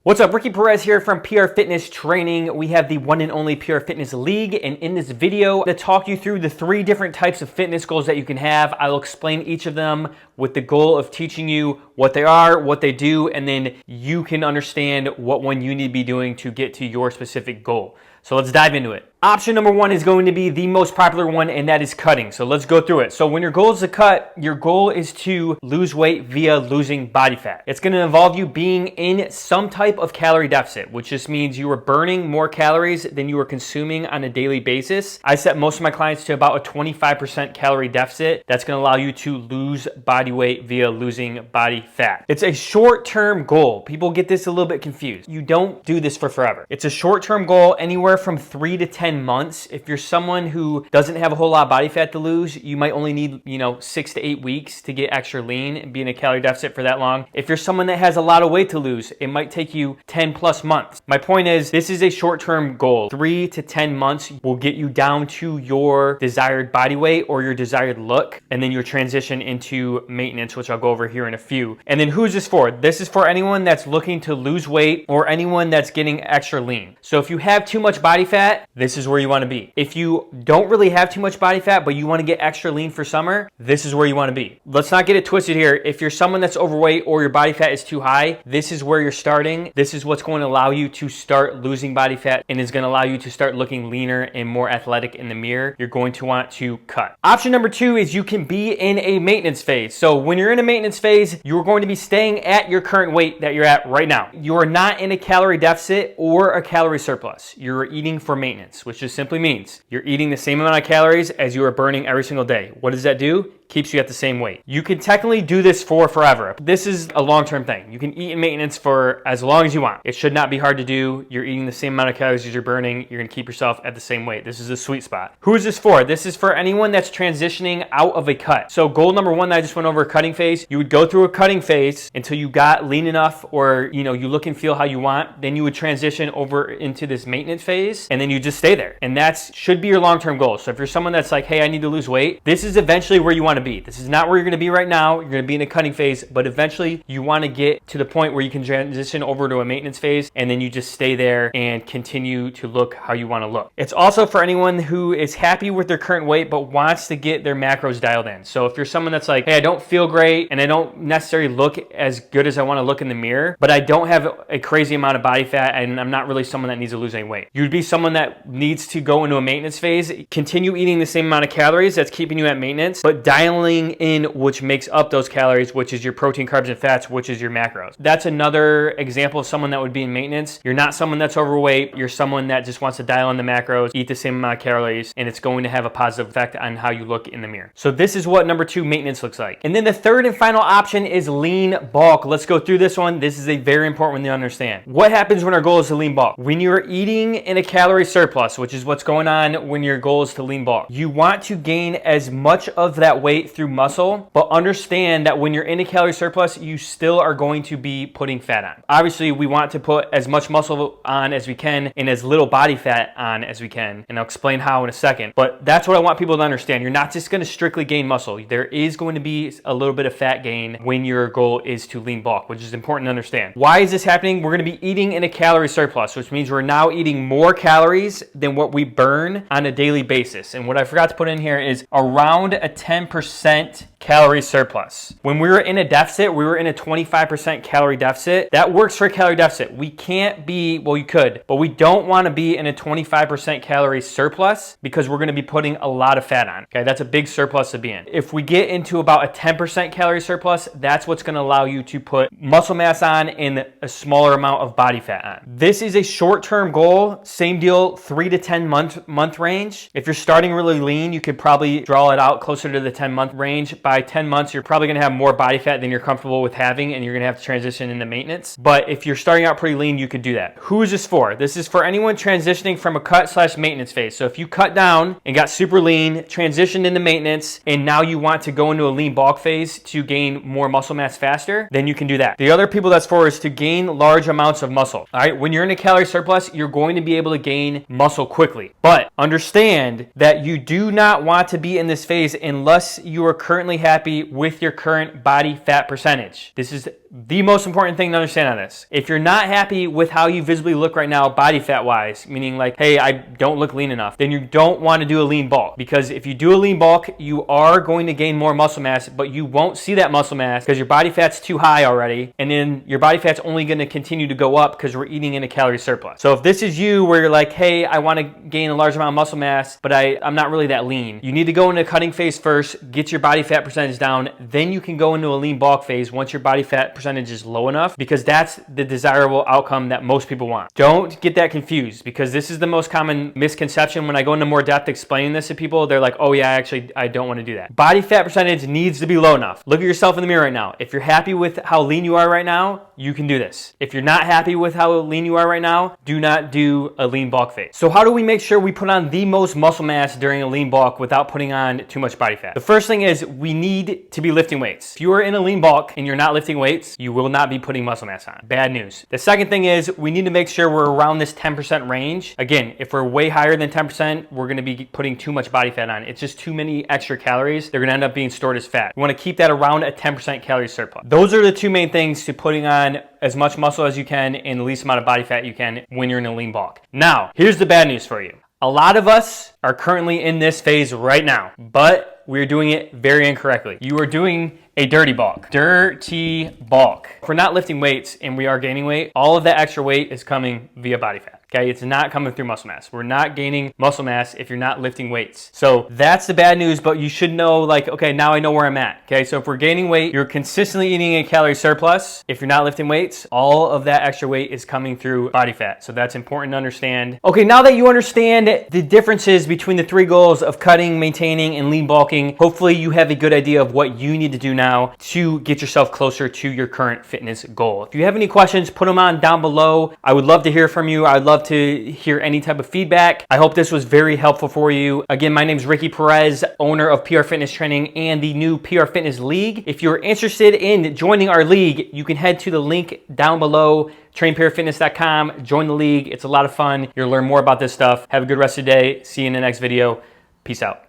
What's up, Ricky Perez here from PR Fitness Training. We have the one and only PR Fitness League, and in this video, I'm going to talk you through the 3 different types of fitness goals that you can have. I will explain each of them with the goal of teaching you what they are, what they do, and then you can understand what one you need to be doing to get to your specific goal. So let's dive into it. Option number 1 is going to be the most popular one, and that is cutting. So let's go through it. So when your goal is to cut, your goal is to lose weight via losing body fat. It's going to involve you being in some type of calorie deficit, which just means you are burning more calories than you are consuming on a daily basis. I set most of my clients to about a 25% calorie deficit. That's going to allow you to lose body weight via losing body fat. It's a short-term goal. People get this a little bit confused. You don't do this for forever. It's a short-term goal, anywhere from 3 to 10 months. If you're someone who doesn't have a whole lot of body fat to lose, you might only need, 6 to 8 weeks to get extra lean and be in a calorie deficit for that long. If you're someone that has a lot of weight to lose, it might take you 10 plus months. My point is, this is a short-term goal. 3 to 10 months will get you down to your desired body weight or your desired look, and then you'll transition into maintenance, which I'll go over here in a few. And then who's this for? This is for anyone that's looking to lose weight or anyone that's getting extra lean. So if you have too much body fat, this is where you want to be. If you don't really have too much body fat, but you want to get extra lean for summer, this is where you want to be. Let's not get it twisted here. If you're someone that's overweight or your body fat is too high, this is where you're starting. This is what's going to allow you to start losing body fat and is going to allow you to start looking leaner and more athletic in the mirror. You're going to want to cut. Option number 2 is you can be in a maintenance phase. So when you're in a maintenance phase, you're going to be staying at your current weight that you're at right now. You are not in a calorie deficit or a calorie surplus. You're eating for maintenance, which just simply means you're eating the same amount of calories as you are burning every single day. What does that do? Keeps you at the same weight. You can technically do this for forever. This is a long-term thing. You can eat in maintenance for as long as you want. It should not be hard to do. You're eating the same amount of calories as you're burning. You're gonna keep yourself at the same weight. This is a sweet spot. Who is this for? This is for anyone that's transitioning out of a cut. So goal number 1 that I just went over, cutting phase. You would go through a cutting phase until you got lean enough or you look and feel how you want. Then you would transition over into this maintenance phase and then you just stay there. And that should be your long-term goal. So if you're someone that's like, hey, I need to lose weight, this is eventually where you want to be. This is not where you're going to be right now. You're going to be in a cutting phase, but eventually you want to get to the point where you can transition over to a maintenance phase and then you just stay there and continue to look how you want to look. It's also for anyone who is happy with their current weight but wants to get their macros dialed in. So if you're someone that's like, hey, I don't feel great and I don't necessarily look as good as I want to look in the mirror, but I don't have a crazy amount of body fat and I'm not really someone that needs to lose any weight. You'd be someone that needs to go into a maintenance phase, continue eating the same amount of calories that's keeping you at maintenance, but dialing in which makes up those calories, which is your protein, carbs, and fats, which is your macros. That's another example of someone that would be in maintenance. You're not someone that's overweight. You're someone that just wants to dial in the macros, eat the same amount of calories, and it's going to have a positive effect on how you look in the mirror. So this is what number 2 maintenance looks like. And then the third and final option is lean bulk. Let's go through this one. This is a very important one to understand. What happens when our goal is to lean bulk? When you're eating in a calorie surplus, which is what's going on when your goal is to lean bulk, you want to gain as much of that weight through muscle, but understand that when you're in a calorie surplus, you still are going to be putting fat on. Obviously, we want to put as much muscle on as we can and as little body fat on as we can, and I'll explain how in a second, but that's what I want people to understand. You're not just going to strictly gain muscle. There is going to be a little bit of fat gain when your goal is to lean bulk, which is important to understand. Why is this happening? We're going to be eating in a calorie surplus, which means we're now eating more calories than what we burn on a daily basis. And what I forgot to put in here is around a 10% calorie surplus. When we were in a deficit, we were in a 25% calorie deficit. That works for a calorie deficit. We can't be, well, you could, but we don't want to be in a 25% calorie surplus because we're going to be putting a lot of fat on. Okay, that's a big surplus to be in. If we get into about a 10% calorie surplus, that's what's going to allow you to put muscle mass on and a smaller amount of body fat on. This is a short-term goal. Same deal, 3 to 10 month range. If you're starting really lean, you could probably draw it out closer to the 10-month range. By 10 months, you're probably gonna have more body fat than you're comfortable with having, and you're gonna have to transition into maintenance. But if you're starting out pretty lean, you could do that. Who is this for? This is for anyone transitioning from a cut/maintenance phase. So if you cut down and got super lean, transitioned into maintenance, and now you want to go into a lean bulk phase to gain more muscle mass faster, then you can do that. The other people that's for is to gain large amounts of muscle. All right, when you're in a calorie surplus, you're going to be able to gain muscle muscle quickly. But understand that you do not want to be in this phase unless you are currently happy with your current body fat percentage. This is the most important thing to understand on this. If you're not happy with how you visibly look right now, body fat wise, meaning like, hey, I don't look lean enough, then you don't want to do a lean bulk. Because if you do a lean bulk, you are going to gain more muscle mass, but you won't see that muscle mass because your body fat's too high already. And then your body fat's only going to continue to go up because we're eating in a calorie surplus. So if this is you where you're like, hey, I want to gain a large amount of muscle mass, but I'm not really that lean, you need to go into a cutting phase first, get your body fat percentage down, then you can go into a lean bulk phase once your body fat percentage is low enough, because that's the desirable outcome that most people want. Don't get that confused, because this is the most common misconception. When I go into more depth explaining this to people, they're like, oh yeah, actually, I don't want to do that. Body fat percentage needs to be low enough. Look at yourself in the mirror right now. If you're happy with how lean you are right now, you can do this. If you're not happy with how lean you are right now, do not do a lean bulk phase. So how do we make sure we put on the most muscle mass during a lean bulk without putting on too much body fat? The first thing is we need to be lifting weights. If you are in a lean bulk and you're not lifting weights, you will not be putting muscle mass on. Bad news. The second thing is we need to make sure we're around this 10% range. Again, if we're way higher than 10%, we're gonna be putting too much body fat on. It's just too many extra calories. They're gonna end up being stored as fat. You wanna keep that around a 10% calorie surplus. Those are the two main things to putting on as much muscle as you can and the least amount of body fat you can when you're in a lean bulk. Now, here's the bad news for you. A lot of us are currently in this phase right now, but we're doing it very incorrectly. You are doing a dirty bulk. Dirty bulk. If we're not lifting weights and we are gaining weight, all of that extra weight is coming via body fat. Okay, it's not coming through muscle mass. We're not gaining muscle mass if you're not lifting weights. So that's the bad news, but you should know, like, okay, now I know where I'm at. Okay, so if we're gaining weight, you're consistently eating a calorie surplus. If you're not lifting weights, all of that extra weight is coming through body fat. So that's important to understand. Okay, now that you understand the differences between the three goals of cutting, maintaining, and lean bulking, hopefully you have a good idea of what you need to do now to get yourself closer to your current fitness goal. If you have any questions, put them on down below. I would love to hear from you. I'd love to hear any type of feedback. I hope this was very helpful for you. Again, my name is Ricky Perez, owner of PR Fitness Training and the new PR Fitness League. If you're interested in joining our league, you can head to the link down below, trainprfitness.com, join the league. It's a lot of fun. You'll learn more about this stuff. Have a good rest of the day. See you in the next video. Peace out.